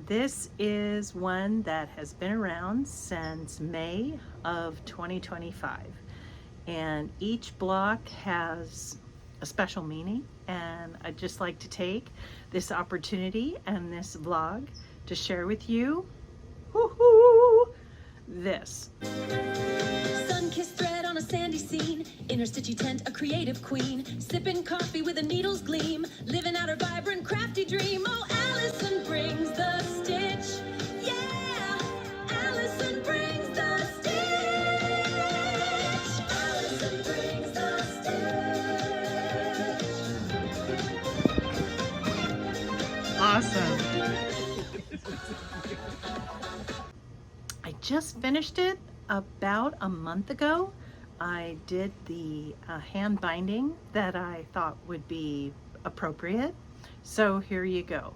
This is one that has been around since May of 2025, and each block has a special meaning, and I'd just like to take this opportunity and this vlog to share with you this. Sun-kissed thread on a sandy scene, in her stitchy tent a creative queen, sipping coffee with a needle's gleam, living out her vibrant crafty dream. Oh, Allison brings the stitch, yeah, Allison brings the stitch, Allison brings the stitch. Awesome. I just finished it about a month ago. I did the hand binding that I thought would be appropriate. So here you go.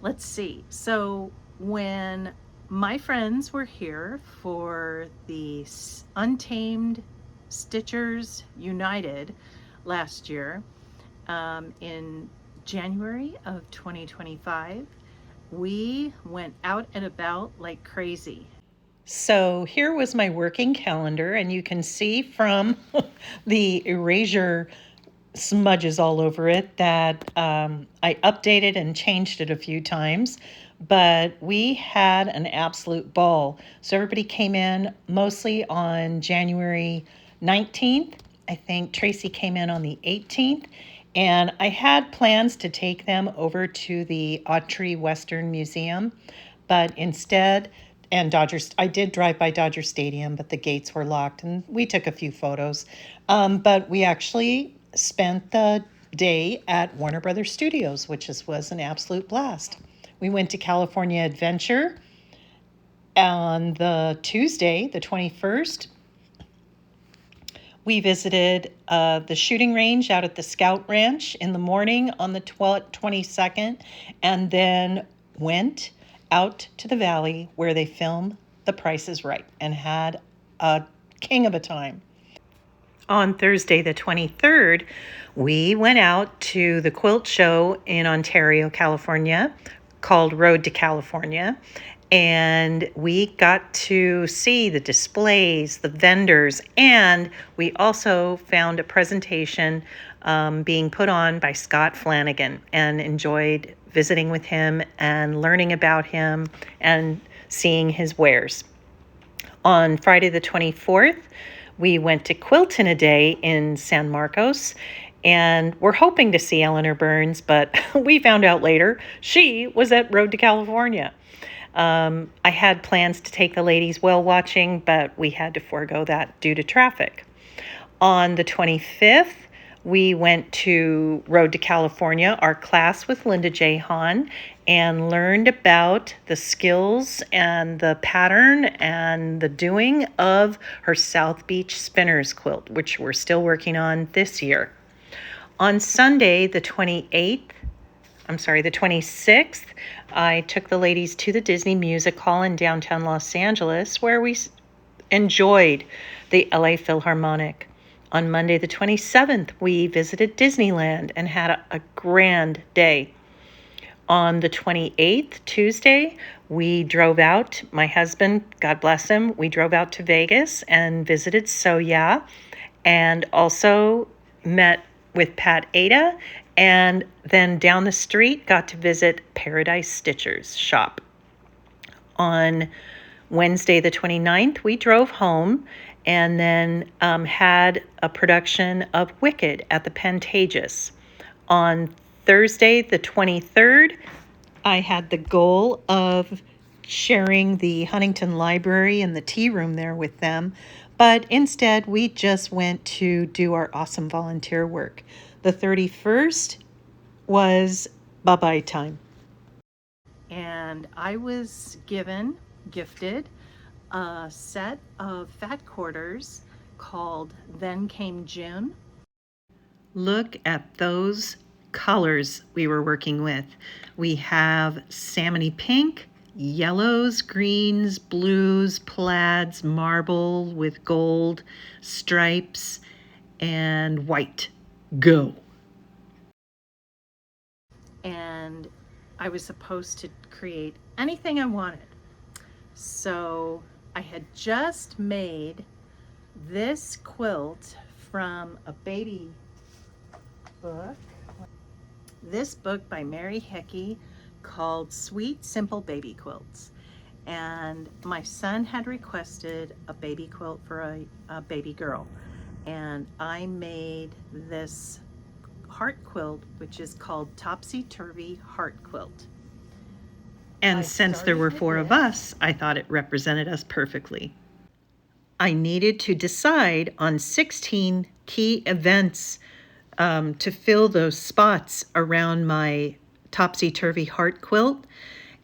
Let's see. So when my friends were here for the Untamed Stitchers United last year, in January of 2025, we went out and about like crazy. So here was my working calendar, and you can see from the erasure smudges all over it that I updated and changed it a few times, but we had an absolute ball. So everybody came in mostly on January 19th. I think Tracy came in on the 18th, and I had plans to take them over to the Autry Western Museum, but instead, and Dodgers, I did drive by Dodger Stadium, but the gates were locked, and we took a few photos. But we actually spent the day at Warner Brothers Studios, which was an absolute blast. We went to California Adventure on the Tuesday, the 21st. We visited the shooting range out at the Scout Ranch in the morning on the 22nd, and then went out to the valley where they film The Price is Right and had a king of a time. On Thursday, the 23rd, we went out to the quilt show in Ontario, California, called Road to California. And we got to see the displays, the vendors, and we also found a presentation being put on by Scott Flanagan, and enjoyed visiting with him and learning about him and seeing his wares. On Friday the 24th, we went to Quilt in a Day in San Marcos, and we're hoping to see Eleanor Burns, but we found out later she was at Road to California. I had plans to take the ladies whale watching, but we had to forego that due to traffic. On the 25th, we went to Road to California, our class with Linda J. Hahn, and learned about the skills and the pattern and the doing of her South Beach Spinners quilt, which we're still working on this year. On Sunday, the 26th, I took the ladies to the Disney Music Hall in downtown Los Angeles, where we enjoyed the LA Philharmonic. On Monday, the 27th, we visited Disneyland and had a grand day. On the 28th, Tuesday, we drove out. My husband, God bless him, we drove out to Vegas and visited Soya, and also met with Pat Ada, and then down the street got to visit Paradise Stitchers shop. On Wednesday, the 29th, we drove home and then had a production of Wicked at the Pantages. On Thursday, the 23rd, I had the goal of sharing the Huntington Library and the tea room there with them, but instead we just went to do our awesome volunteer work. The 31st was bye-bye time. And I was gifted a set of fat quarters called Then Came June. Look at those colors we were working with. We have salmony pink, yellows, greens, blues, plaids, marble with gold stripes, and white. Go. And I was supposed to create anything I wanted. So I had just made this quilt from a baby book. This book by Mary Hickey called Sweet Simple Baby Quilts. And my son had requested a baby quilt for a baby girl. And I made this heart quilt, which is called Topsy Turvy Heart Quilt. And since there were 4 of us, I thought it represented us perfectly. I needed to decide on 16 key events to fill those spots around my topsy-turvy heart quilt.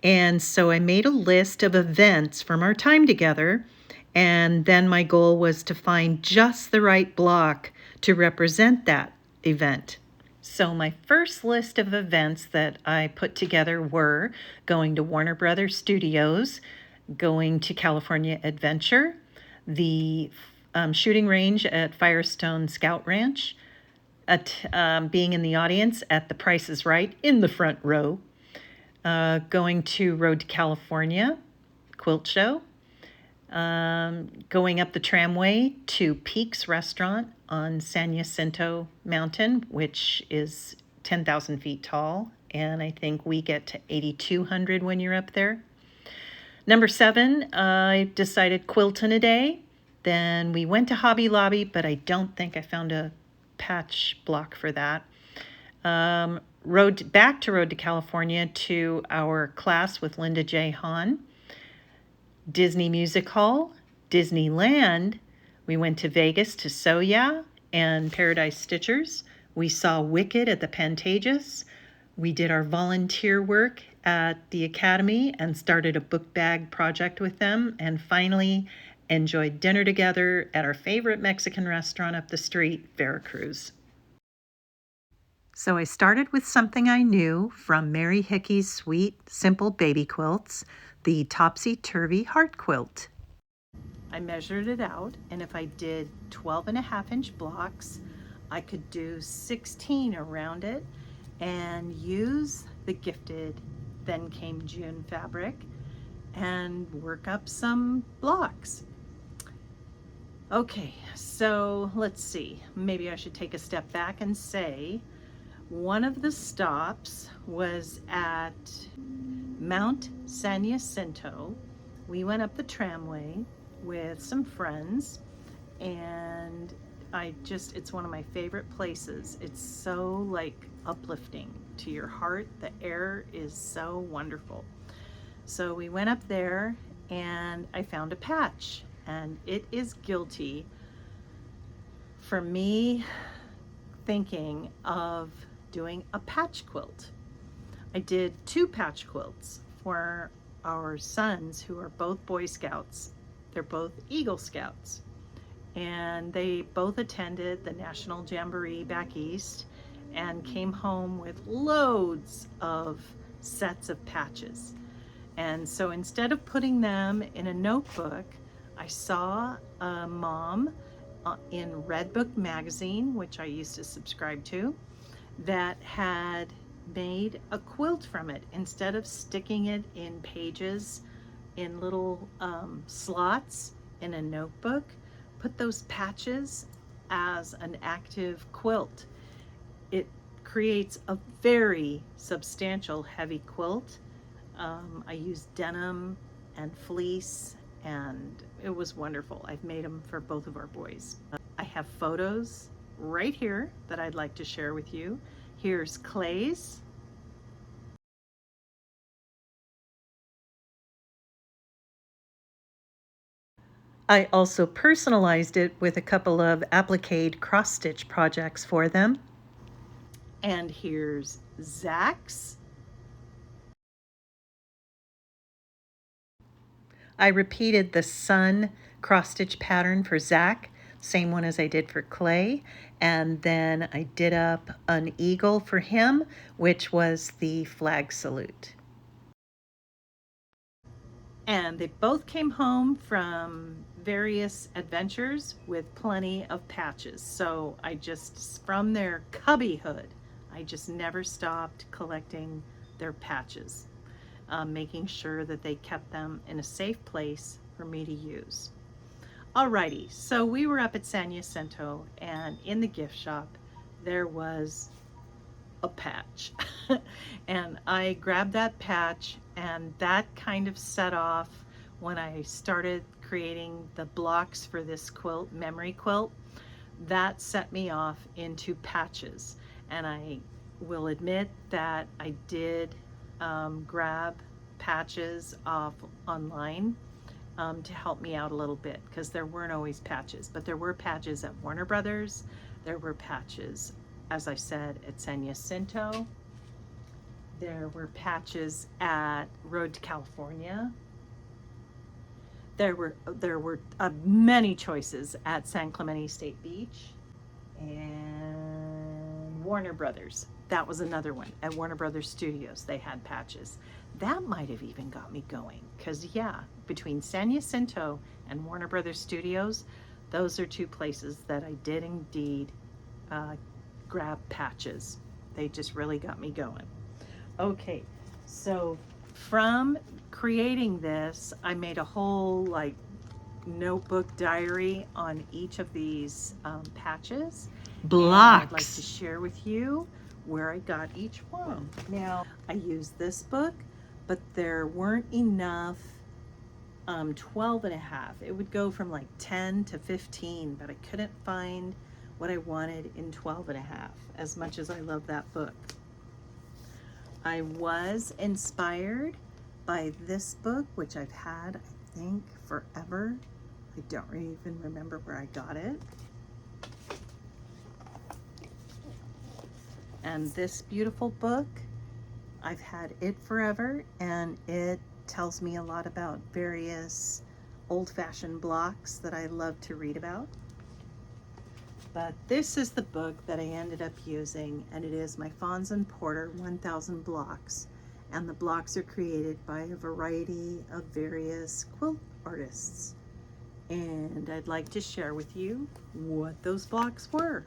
And so I made a list of events from our time together, and then my goal was to find just the right block to represent that event. So my first list of events that I put together were going to Warner Brothers Studios, going to California Adventure, the shooting range at Firestone Scout Ranch, being in the audience at The Price is Right in the front row, going to Road to California quilt show, going up the tramway to Peaks Restaurant on San Jacinto Mountain, which is 10,000 feet tall, and I think we get to 8,200 when you're up there. Number 7, I decided quilt in a day. Then we went to Hobby Lobby, but I don't think I found a patch block for that. Rode back to Road to California to our class with Linda J. Hahn. Disney Music Hall, Disneyland. We went to Vegas to Soya and Paradise Stitchers. We saw Wicked at the Pantages. We did our volunteer work at the Academy and started a book bag project with them, and finally enjoyed dinner together at our favorite Mexican restaurant up the street, Veracruz. So I started with something I knew from Mary Hickey's Sweet Simple Baby Quilts, the Topsy Turvy Heart Quilt. I measured it out, and if I did 12.5-inch blocks, I could do 16 around it and use the gifted Then Came June fabric and work up some blocks. Okay, so let's see. Maybe I should take a step back and say one of the stops was at Mount San Jacinto. We went up the tramway with some friends, and it's one of my favorite places. It's so like uplifting to your heart. The air is so wonderful. So we went up there and I found a patch, and it is guilty for me thinking of doing a patch quilt. I did 2 patch quilts for our sons who are both Boy Scouts. They're both Eagle Scouts, and they both attended the National Jamboree back east and came home with loads of sets of patches. And so instead of putting them in a notebook, I saw a mom in Redbook magazine, which I used to subscribe to, that had made a quilt from it. Instead of sticking it in pages in little slots in a notebook, put those patches as an active quilt. It creates a very substantial heavy quilt. I used denim and fleece, and it was wonderful. I've made them for both of our boys. I have photos right here that I'd like to share with you. Here's Clay's. I also personalized it with a couple of applique cross-stitch projects for them. And here's Zach's. I repeated the sun cross-stitch pattern for Zach, same one as I did for Clay, and then I did up an eagle for him, which was the flag salute. And they both came home from various adventures with plenty of patches. So from their cubbyhood, I just never stopped collecting their patches. making sure that they kept them in a safe place for me to use. Alrighty, so we were up at San Jacinto, and in the gift shop there was a patch. And I grabbed that patch, and that kind of set off when I started creating the blocks for this quilt, memory quilt. That set me off into patches. And I will admit that I did grab patches off online to help me out a little bit, because there weren't always patches, but there were patches at Warner Brothers. There were patches, as I said, at San Jacinto. There were patches at Road to California. There were many choices at San Clemente State Beach and Warner Brothers. That was another one. At Warner Brothers Studios, they had patches. That might have even got me going, because yeah, between San Jacinto and Warner Brothers Studios, those are two places that I did indeed grab patches. They just really got me going. Okay, so from creating this, I made a whole like notebook diary on each of these patches. Blocks. And I'd like to share with you where I got each one. Now, I used this book, but there weren't enough 12 and a half. It would go from like 10 to 15, but I couldn't find what I wanted in 12 and a half, as much as I love that book. I was inspired by this book, which I've had, I think, forever. I don't even remember where I got it. And this beautiful book, I've had it forever, and it tells me a lot about various old-fashioned blocks that I love to read about. But this is the book that I ended up using, and it is my Fons and Porter 1000 blocks. And the blocks are created by a variety of various quilt artists. And I'd like to share with you what those blocks were.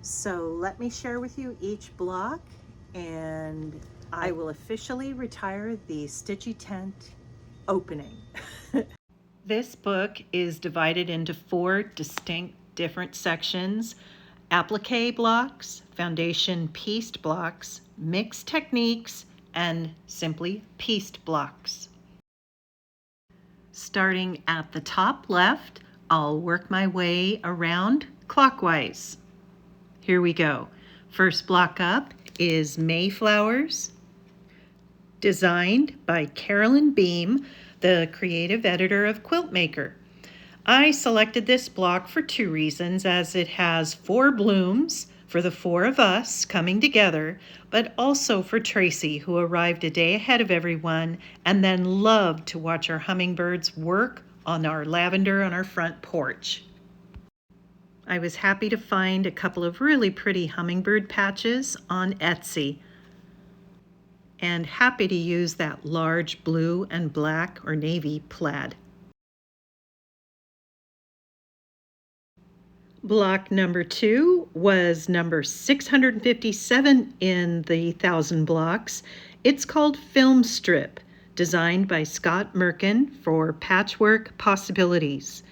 So let me share with you each block, and I will officially retire the Stitchy Tent opening. This book is divided into 4 distinct different sections: applique blocks, foundation pieced blocks, mixed techniques, and simply pieced blocks. Starting at the top left, I'll work my way around clockwise. Here we go. First block up is Mayflowers, designed by Carolyn Beam, the creative editor of Quiltmaker. I selected this block for 2 reasons, as it has 4 blooms for the 4 of us coming together, but also for Tracy, who arrived a day ahead of everyone and then loved to watch our hummingbirds work on our lavender on our front porch. I was happy to find a couple of really pretty hummingbird patches on Etsy, and happy to use that large blue and black or navy plaid. Block number 2 was number 657 in the 1000 blocks. It's called Film Strip, designed by Scott Merkin for Patchwork Possibilities.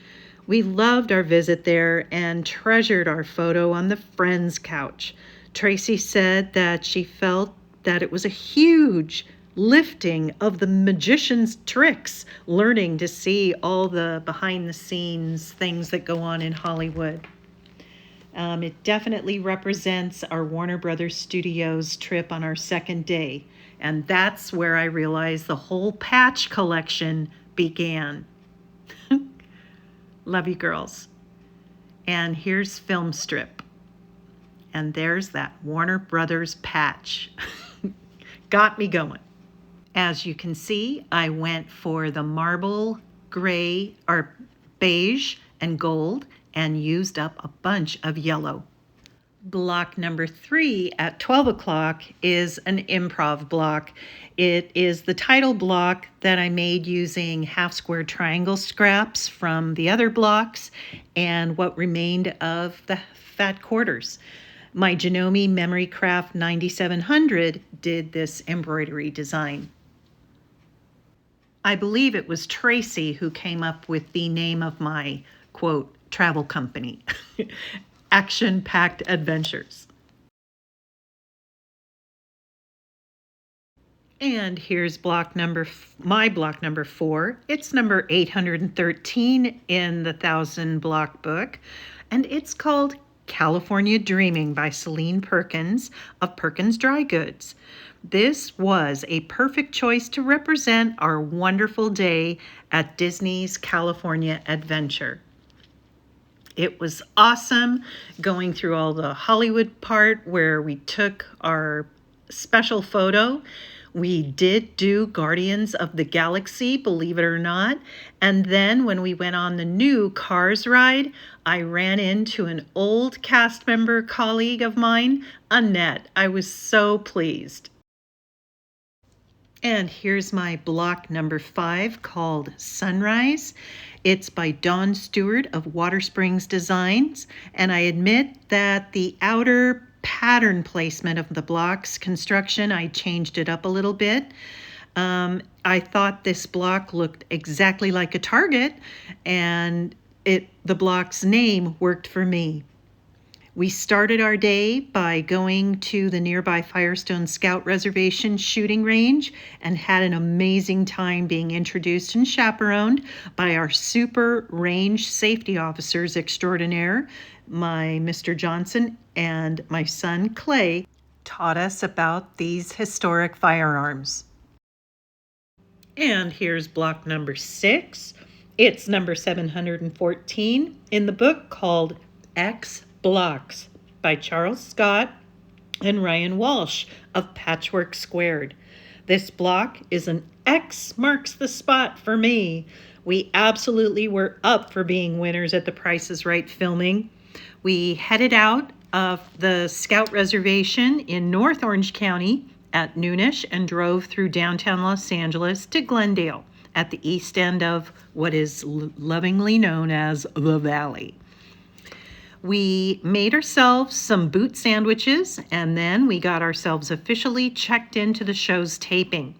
We loved our visit there and treasured our photo on the friend's couch. Tracy said that she felt that it was a huge lifting of the magician's tricks, learning to see all the behind-the-scenes things that go on in Hollywood. It definitely represents our Warner Brothers Studios trip on our second day, and that's where I realized the whole patch collection began. Love you, girls. And here's Film Strip. And there's that Warner Brothers patch. Got me going. As you can see, I went for the marble, gray, or beige and gold, and used up a bunch of yellow. Block number 3 at 12 o'clock is an improv block. It is the title block that I made using half square triangle scraps from the other blocks and what remained of the fat quarters. My Janome Memory Craft 9700 did this embroidery design. I believe it was Tracy who came up with the name of my, quote, travel company, Action-Packed Adventures. And here's my block number 4. It's number 813 in the 1,000 block book, and it's called California Dreaming by Celine Perkins of Perkins Dry Goods. This was a perfect choice to represent our wonderful day at Disney's California Adventure. It was awesome going through all the Hollywood part where we took our special photo. We did do Guardians of the Galaxy, believe it or not. And then when we went on the new Cars ride, I ran into an old cast member colleague of mine, Annette. I was so pleased. And here's my block number 5 called Sunrise. It's by Dawn Stewart of Water Springs Designs. And I admit that the outer pattern placement of the block's construction, I changed it up a little bit. I thought this block looked exactly like a target, and the block's name worked for me. We started our day by going to the nearby Firestone Scout Reservation shooting range and had an amazing time being introduced and chaperoned by our super range safety officers extraordinaire. My Mr. Johnson and my son Clay taught us about these historic firearms. And here's block number 6. It's number 714 in the book called X Blocks by Charles Scott and Ryan Walsh of Patchwork Squared. This block is an X marks the spot for me. We absolutely were up for being winners at the Price is Right filming. We headed out of the Scout Reservation in North Orange County at noonish and drove through downtown Los Angeles to Glendale at the east end of what is lovingly known as the Valley. We made ourselves some boot sandwiches, and then we got ourselves officially checked into the show's taping.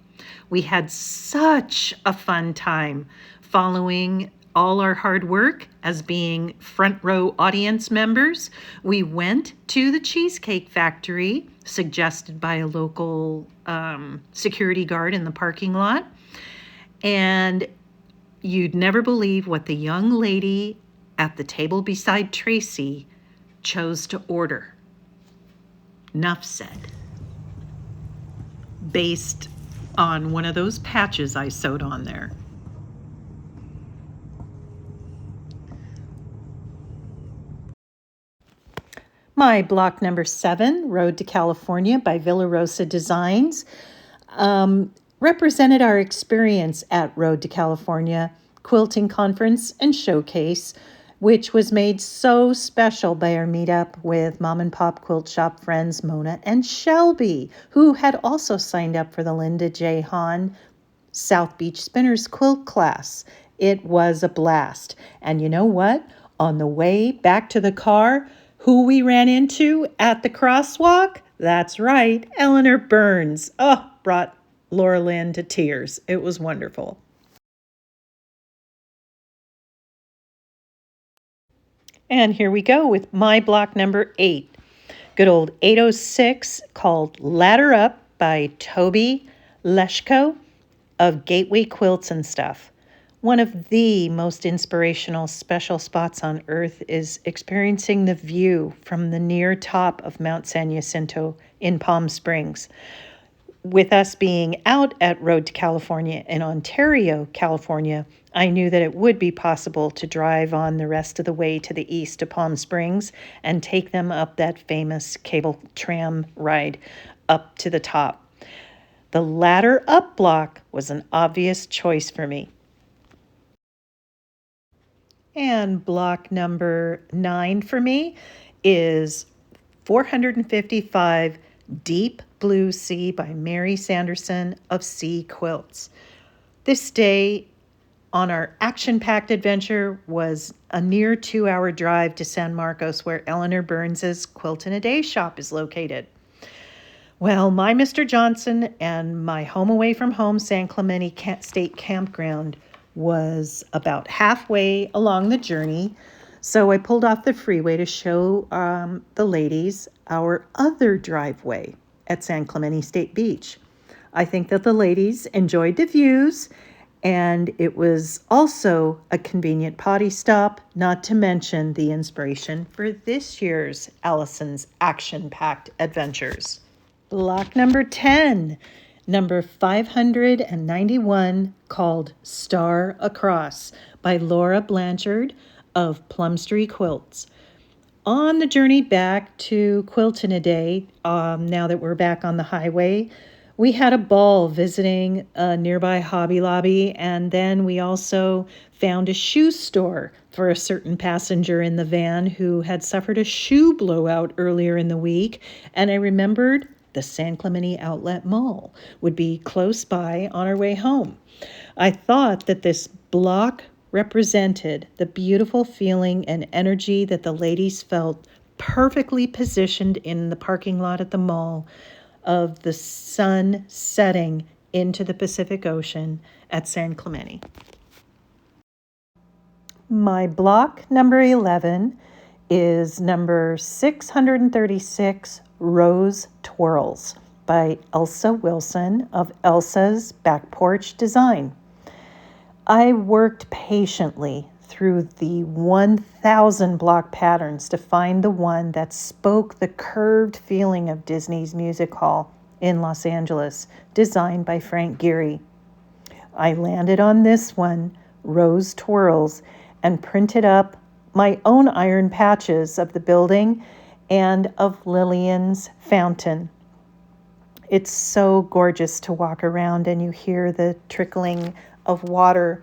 We had such a fun time following all our hard work as being front row audience members. We went to the Cheesecake Factory, suggested by a local security guard in the parking lot. And you'd never believe what the young lady at the table beside Tracy chose to order. Nuff said. Based on one of those patches I sewed on there. My block number 7, Road to California by Villa Rosa Designs, represented our experience at Road to California Quilting Conference and Showcase, which was made so special by our meetup with mom and pop quilt shop friends Mona and Shelby, who had also signed up for the Linda J. Hahn South Beach Spinners quilt class. It was a blast. And you know what? On the way back to the car, who we ran into at the crosswalk? That's right, Eleanor Burns. Oh, brought Laura Lynn to tears. It was wonderful. And here we go with my block number 8. Good old 806 called Ladder Up by Toby Leshko of Gateway Quilts and Stuff. One of the most inspirational special spots on earth is experiencing the view from the near top of Mount San Jacinto in Palm Springs. With us being out at Road to California in Ontario, California, I knew that it would be possible to drive on the rest of the way to the east to Palm Springs and take them up that famous cable tram ride up to the top. The Ladder Up block was an obvious choice for me. And block number 9 for me is 455 Deep Blue Sea by Mary Sanderson of Sea Quilts. This day on our action-packed adventure was a near 2-hour drive to San Marcos, where Eleanor Burns's Quilt in a Day shop is located. Well, my Mr. Johnson and my home away from home San Clemente State Campground was about halfway along the journey. So I pulled off the freeway to show the ladies our other driveway at San Clemente State Beach. I think that the ladies enjoyed the views, and it was also a convenient potty stop, not to mention the inspiration for this year's Allison's action-packed adventures. Block number 10, number 591, called Star Across by Laura Blanchard of Plumstree Quilts. On the journey back to Quilton a day, now that we're back on the highway, we had a ball visiting a nearby Hobby Lobby, and then we also found a shoe store for a certain passenger in the van who had suffered a shoe blowout earlier in the week, and I remembered the San Clemente Outlet Mall would be close by on our way home. I thought that this block represented the beautiful feeling and energy that the ladies felt perfectly positioned in the parking lot at the mall of the sun setting into the Pacific Ocean at San Clemente. My block number 11 is number 636, Rose Twirls by Elsa Wilson of Elsa's Back Porch Design. I worked patiently through the 1,000 block patterns to find the one that spoke the curved feeling of Disney's Music Hall in Los Angeles, designed by Frank Gehry. I landed on this one, Rose Twirls, and printed up my own iron patches of the building and of Lillian's fountain. It's so gorgeous to walk around and you hear the trickling of water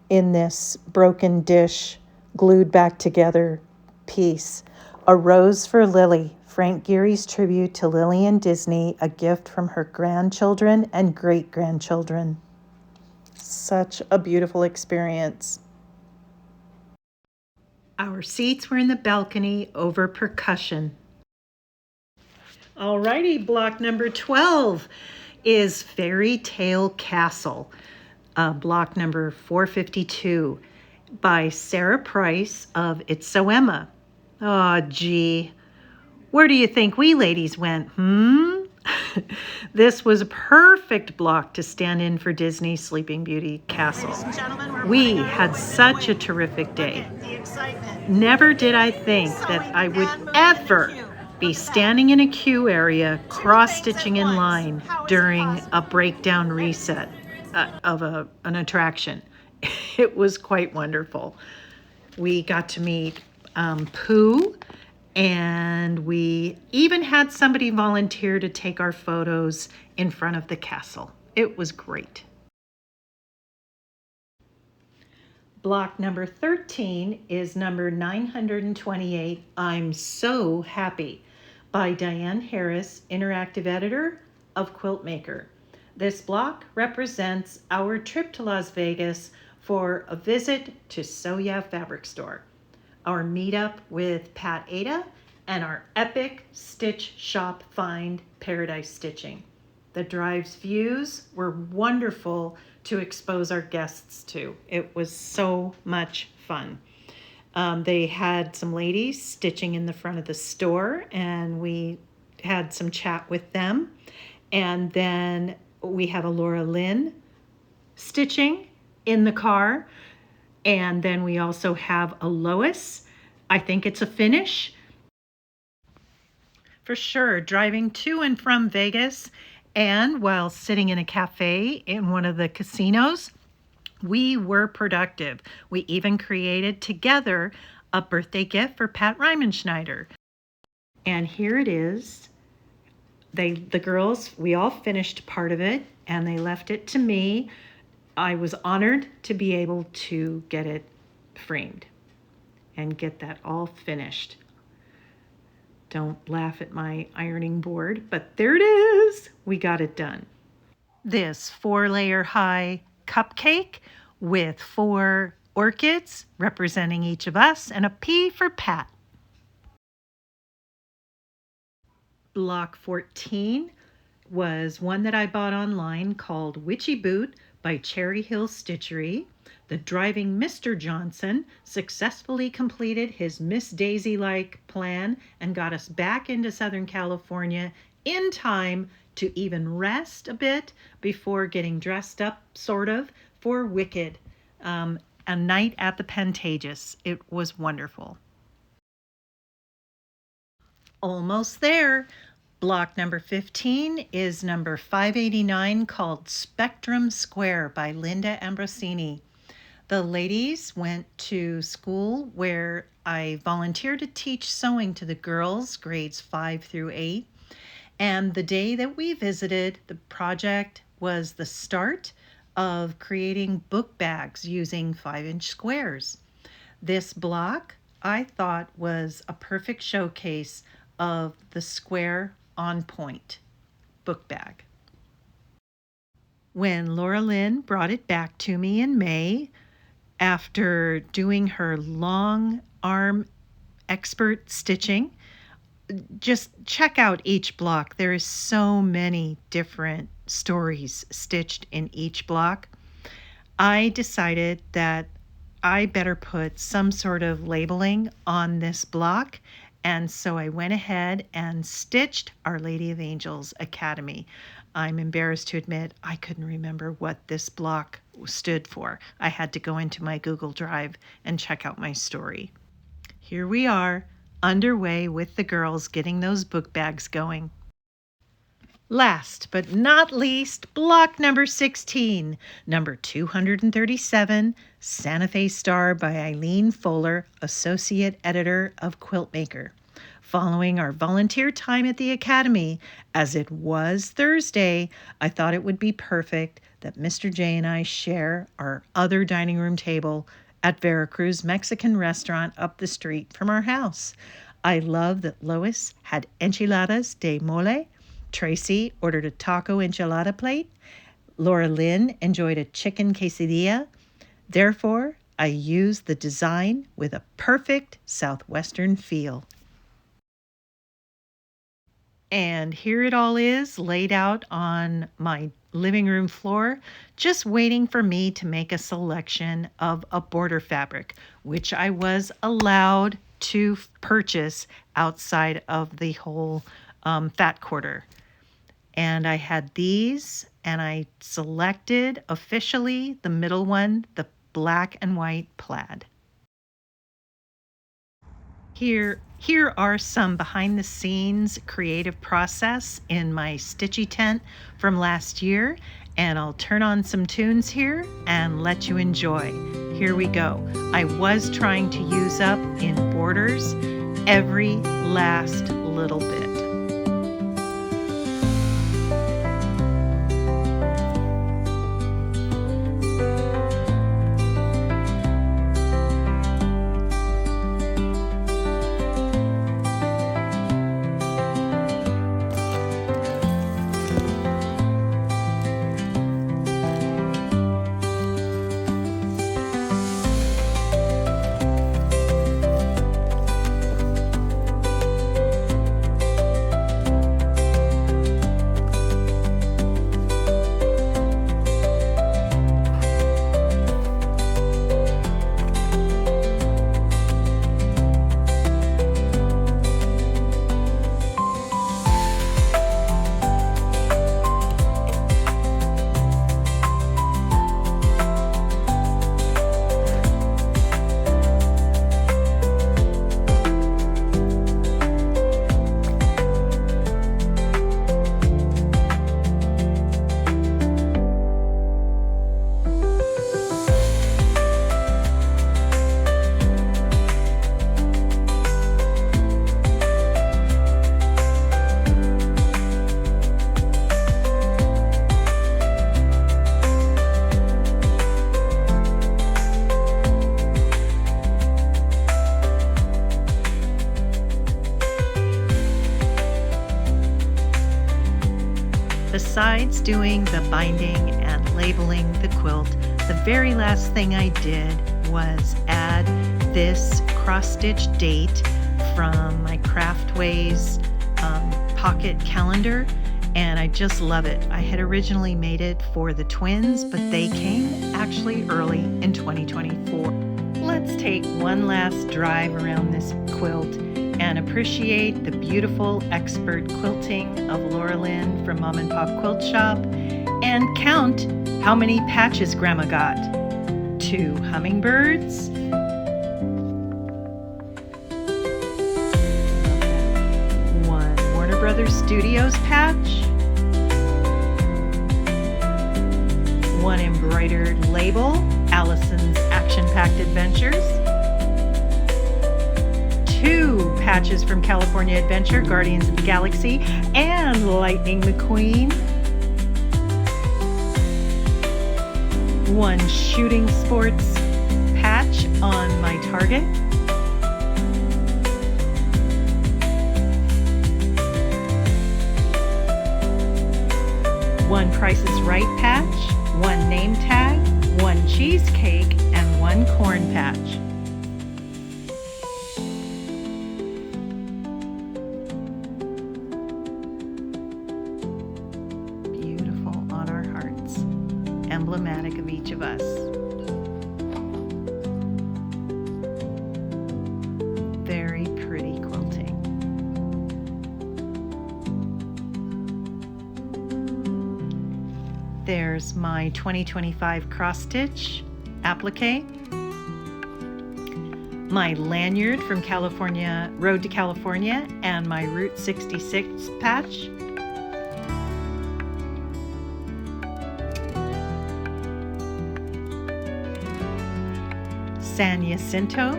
in this broken dish glued back together piece. A Rose for Lily, Frank Gehry's tribute to Lillian Disney, a gift from her grandchildren and great-grandchildren. Such a beautiful experience. Our seats were in the balcony over percussion. Alrighty, block number 12 is Fairy Tale Castle, block number 452 by Sarah Price of It's So Emma. Oh, gee, where do you think we ladies went, This was a perfect block to stand in for Disney's Sleeping Beauty Castle. We had such a terrific day. Never did I think that I would ever be standing in a queue area, cross-stitching in line during a breakdown reset of an attraction. It was quite wonderful. We got to meet Pooh, and we even had somebody volunteer to take our photos in front of the castle. It was great. Block number 13 is number 928, I'm So Happy, by Diane Harris, interactive editor of Quiltmaker. This block represents our trip to Las Vegas for a visit to So Yeah Fabric Store, our meetup with Pat Ada, and our epic stitch shop find, Paradise Stitching. The drive's views were wonderful to expose our guests to. It was so much fun. They had some ladies stitching in the front of the store, and we had some chat with them. And then we have a Laura Lynn stitching in the car. And then we also have a Lois. I think it's a finish. For sure, driving to and from Vegas, and while sitting in a cafe in one of the casinos, we were productive. We even created together a birthday gift for Pat Reimenschneider. And here it is. The girls, we all finished part of it, and they left it to me. I was honored to be able to get it framed and get that all finished. Don't laugh at my ironing board, but there it is. We got it done. This 4-layer high cupcake with 4 orchids representing each of us and a P for Pat. Block 14, was one that I bought online called Witchy Boot by Cherry Hill Stitchery. The driving Mr. Johnson successfully completed his Miss Daisy-like plan and got us back into Southern California in time to even rest a bit before getting dressed up, sort of, for Wicked. A night at the Pantages. It was wonderful. Almost there. Block number 15 is number 589 called Spectrum Square by Linda Ambrosini. The ladies went to school where I volunteered to teach sewing to the girls, grades 5 through 8. And the day that we visited, the project was the start of creating book bags using 5-inch squares. This block I thought was a perfect showcase of the square on point book bag. When Laura Lynn brought it back to me in May, after doing her long arm expert stitching, just check out each block. There is so many different stories stitched in each block. I decided that I better put some sort of labeling on this block, and so I went ahead and stitched Our Lady of Angels Academy. I'm embarrassed to admit I couldn't remember what this block stood for. I had to go into my Google Drive and check out my story. Here we are, underway with the girls getting those book bags going. Last but not least, block number 16, number 237, Santa Fe Star by Eileen Fuller, Associate Editor of Quiltmaker. Following our volunteer time at the Academy, as it was Thursday, I thought it would be perfect that Mr. J and I share our other dining room table at Veracruz Mexican restaurant up the street from our house. I love that Lois had enchiladas de mole, Tracy ordered a taco enchilada plate, Laura Lynn enjoyed a chicken quesadilla. Therefore, I used the design with a perfect Southwestern feel. And here it all is, laid out on my living room floor, just waiting for me to make a selection of a border fabric, which I was allowed to purchase outside of the whole fat quarter. And I had these, and I selected officially the middle one, the black and white plaid. Here are some behind the scenes creative process in my stitchy tent from last year, and I'll turn on some tunes here and let you enjoy. Here we go. I was trying to use up in borders every last little bit. Besides doing the binding and labeling the quilt, the very last thing I did was add this cross-stitch date from my Craftways pocket calendar. and I just love it. I had originally made it for the twins, but they came actually early in 2024. Let's take one last drive around this quilt and appreciate the beautiful expert quilting of Laura Lynn from Mom and Pop Quilt Shop, and count how many patches Grandma got. 2 hummingbirds, 1 Warner Brothers Studios patch, 1 embroidered label, Allison's Action-Packed Adventures, 2 patches from California Adventure, Guardians of the Galaxy, and Lightning McQueen, 1 shooting sports patch on my target, 1 Price is Right patch, 1 name tag, 1 cheesecake, and 1 corn patch. Beautiful on our hearts, emblematic of each of us. Very pretty quilting. There's my 2025 cross stitch applique, my lanyard from California, Road to California, and my Route 66 patch. San Jacinto,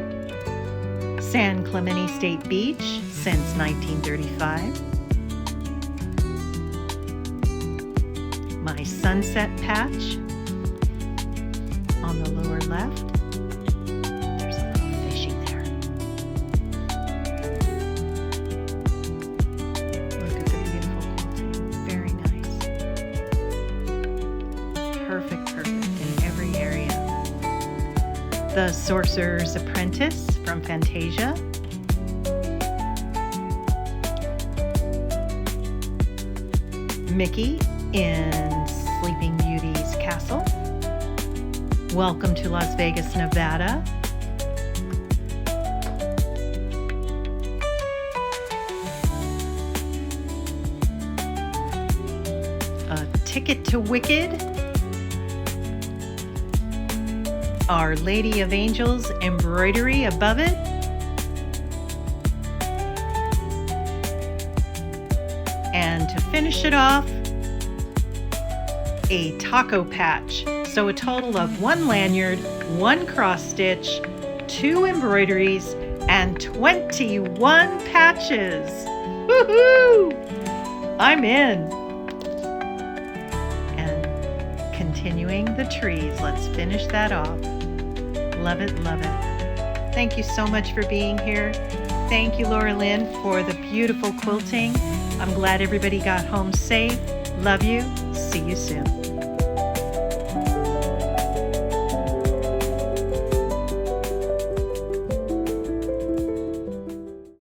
San Clemente State Beach since 1935. My sunset patch on the lower left. There's a little fishy there. Look at the beautiful quilting. Very nice. Perfect in every area. The Sorcerer's Apprentice from Fantasia. Mickey in Sleeping Beauty's castle. Welcome to Las Vegas, Nevada. A Ticket to Wicked. Our Lady of Angels embroidery above it. And to finish it off, a taco patch. So a total of 1 lanyard, 1 cross stitch, 2 embroideries, and 21 patches. Woohoo! I'm in. And continuing the trees, let's finish that off. Love it, love it. Thank you so much for being here. Thank you, Laura Lynn, for the beautiful quilting. I'm glad everybody got home safe. Love you. See you soon.